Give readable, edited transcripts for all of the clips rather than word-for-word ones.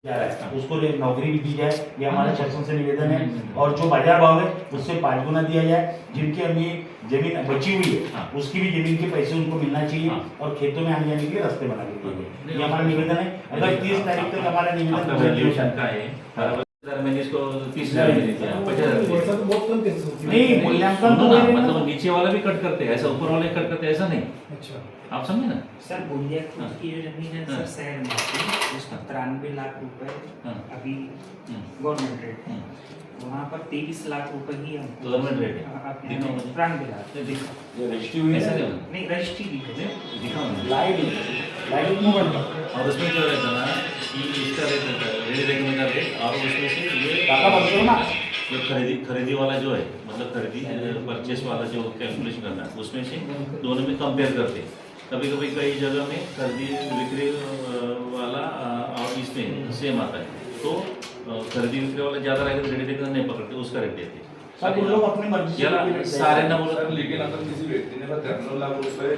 जा रहा है उसको नौकरी भी दी जाए, ये हमारा शासन से निवेदन है। और जो बाजार भाव है उससे 5 गुना दिया जाए। जिनकी अभी जमीन बची हुई है उसकी भी जमीन के पैसे उनको मिलना चाहिए और खेतों में आने जाने के लिए रास्ते बना के दिए। ये हमारा निवेदन है। अगर 30 तारीख तक हमारा निवेदन मैंने इसको 30,000 में दिया, 50,000 नहीं मूल्यांकन तो मतलब नीचे वाला भी कट करते हैं, ऐसा ऊपर वाले कट करते हैं, ऐसा नहीं। अच्छा, आप समझे ना सर बोलिए की जो जमीन है सर शहर में उसका 93 लाख रुपए अभी गवर्नमेंट रेट है, वहाँ पर 23 लाख रुपए ही हम गवर्नमेंट रेट है। 93 लाख रजिस्ट्री हुई है नहीं रजिस्ट्री भी है दिखाओ लाइट मूवमेंट और उसमें जो रहता है ना कि इसका रेट रहता है, रेडी देखने का रेट, और उसमें से ये काका बोलते हो ना जो खरीदी वाला जो है, मतलब खरीदी परचेस वाला जो कैलकुलेशन करना है उसमें से दोनों में कंपेयर करते हैं। कभी कभी कई जगह में खरीदी बिक्री वाला और इसमें सेम आता है, तो खरीदी बिक्री वाला ज़्यादा रहेगा तो रेडी देखना नहीं पकड़ते, उसका रेट देते। सब लोग अपनी मर्जी से सारे ना बोलो। लेकिन अगर किसी व्यक्ति ने 93 लाख रुपए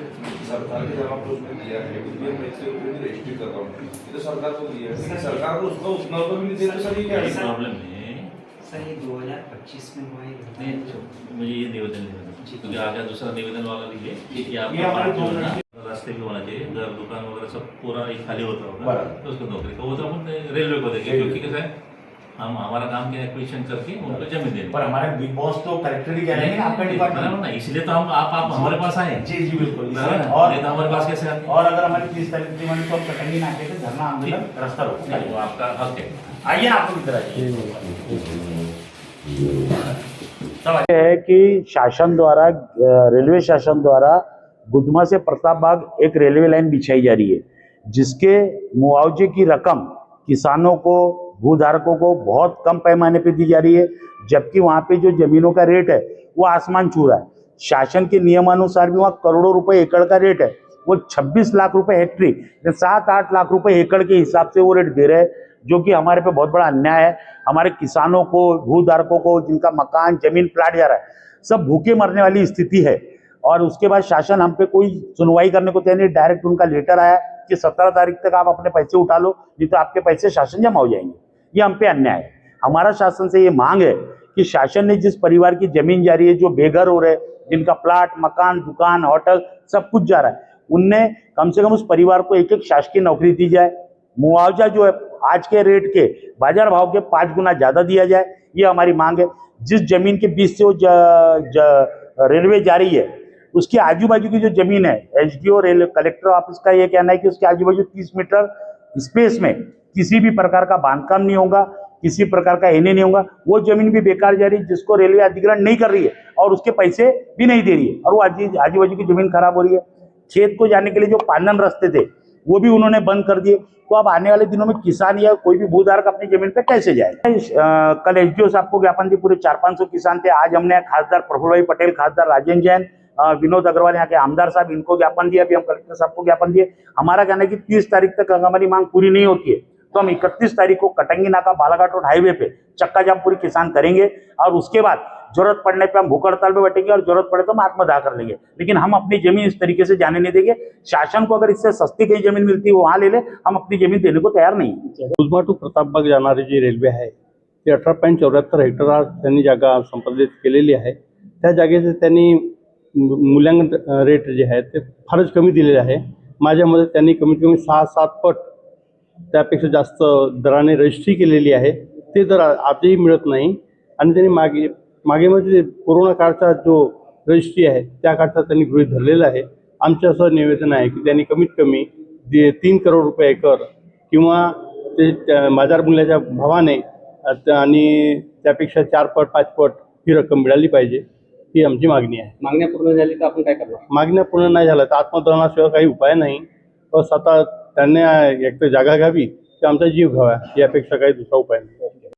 सरकार के जमा पर उसमें दिया है, इसलिए मैं इससे ऊपर रजिस्ट्री कर रहा हूँ, ये तो सरकार को दिया है, सरकार को उसका उतना रुपये भी नहीं दे, तो सर ये क्या प्रॉब्लम है? सर ये 2025 में हुआ है। नहीं, मुझे ये निवेदन क्योंकि आगे दूसरा निवेदन वाला लीजिए कि आप रास्ते भी होना चाहिए, घर दुकान वगैरह सब पूरा ही खाली होता होगा तो उसको नौकरी का वो तो अपन रेलवे को देंगे, क्योंकि कैसा है हम हमारा काम क्या एक्विजिशन करके उनको जमीन देंगे। पर हमारे बिग बॉस तो कलेक्टर ही कह रहे हैं ना आपका डिपार्टमेंट ना, इसलिए तो हम आप हमारे पास आए। जी जी बिल्कुल। और तो हमारे पास कैसे आते? और अगर हमारी 30 तारीख की मानी तो हम कटंगी नाके पे धरना आंदोलन रास्ता रोको, वो आपका हक है। आइए ना आपको किधर आइए। है कि शासन द्वारा रेलवे शासन द्वारा गुदमा से प्रताप बाग एक रेलवे लाइन बिछाई जा रही है, जिसके मुआवजे की रकम किसानों को, भूधारकों को बहुत कम पैमाने पे दी जा रही है, जबकि वहाँ पे जो जमीनों का रेट है वो आसमान छू रहा है। शासन के नियमानुसार भी वहाँ करोड़ों रुपए एकड़ का रेट है, वो 26 लाख रुपए हेक्टरी, 7-8 लाख रुपए एकड़ के हिसाब से वो रेट दे रहे हैं, जो कि हमारे पे बहुत बड़ा अन्याय है। हमारे किसानों को, भूधारकों को, जिनका मकान जमीन प्लाट जा रहा है, सब भूखे मरने वाली स्थिति है। और उसके बाद शासन हम पे कोई सुनवाई करने को तैयार नहीं। डायरेक्ट उनका लेटर आया कि 17 तारीख तक आप अपने पैसे उठा लो, नहीं तो आपके पैसे शासन जमा हो जाएंगे। ये हम पे अन्याय है। हमारा शासन से ये मांग है कि शासन ने जिस परिवार की जमीन जा रही है, जो बेघर हो रहे, जिनका प्लाट, मकान, दुकान, होटल सब कुछ जा रहा है, उनने कम से कम उस परिवार को एक शासकीय नौकरी दी जाए। मुआवजा जो है आज के रेट के बाजार भाव के 5 गुना ज्यादा दिया जाए, ये हमारी मांग है। जिस जमीन के बीच से वो रेलवे जा रही है, उसके आजू बाजू की जो जमीन है, एसडीओ रेलवे कलेक्टर ऑफिस का ये कहना है कि उसके आजू बाजू 30 मीटर स्पेस में किसी भी प्रकार का बांधकाम नहीं होगा, किसी प्रकार का एने नहीं होगा। वो जमीन भी बेकार जा रही है, जिसको रेलवे अधिग्रहण नहीं कर रही है और उसके पैसे भी नहीं दे रही है, और वो आजू बाजू की जमीन खराब हो रही है। खेत को जाने के लिए जो पांदन रास्ते थे वो भी उन्होंने बंद कर दिए। तो अब आने वाले दिनों में किसान या कोई भी भूधारक अपनी जमीन पे कैसे जाए? कल एसडीओ साहब को ज्ञापन दिए, पूरे 400-500 किसान थे। आज हमने खासदार प्रफुल्ल भाई पटेल, खासदार राजेंद्र जैन, विनोद अग्रवाल, यहाँ के आमदार साहब, इनको ज्ञापन दिया। अभी हम कलेक्टर साहब को ज्ञापन दिए। हमारा कहना है कि 30 तारीख तक अगर हमारी मांग पूरी नहीं होती है तो हम 31 तारीख को कटंगी नाका बालाघाट रोड हाईवे पे चक्का जाम पूरी किसान करेंगे, और उसके बाद जरूरत पड़ने पे हम भूख हड़ताल पे बैठेंगे और जरूरत पड़े तो हम आत्मदाह कर लेंगे। लेकिन हम अपनी जमीन इस तरीके से जाने नहीं देंगे। शासन को अगर इससे सस्ती कहीं जमीन मिलती है वो वहां ले ले, हम अपनी जमीन देने को तयार नहीं है। गुदमा टू प्रतापबाग जाणारी जी रेल्वे आहे ती 18.74 हेक्टर आज त्यांनी जागा संपादित केलेली आहे। त्या जागेचे त्यांनी मूल्यांकन रेट जे आहे ते फारच कमी दिलेले आहे। माझ्या मते त्यांनी कमीत कमी 6-7 पट त्यापेक्षा जास्त दराने रजिस्ट्री केलेली आहे, ते दर आजही मिळत नाही। आणि त्यांनी मागे मध्ये कोरोना काळचा जो रजिस्ट्री आहे त्या काळचा त्यांनी गृहीत धरलेला आहे। आमचं असं निवेदन आहे की त्यांनी कमीत कमी 3 करोड रुपये एकर किंवा ते बाजार मूल्याच्या भावाने आणि त्यापेक्षा 4 पट 5 पट ही रक्कम मिळाली पाहिजे, ही आमची मागणी आहे। मागण्या पूर्ण झाली तर आपण काय करणार? मागण्या पूर्ण नाही झाल्या तर आत्मदहनाशिवाय काही उपाय नाही। बस आता त्यांनी एक तर जागा घ्यावी की आमचा जीव घ्यावा, यापेक्षा काही दुसरा उपाय नाही।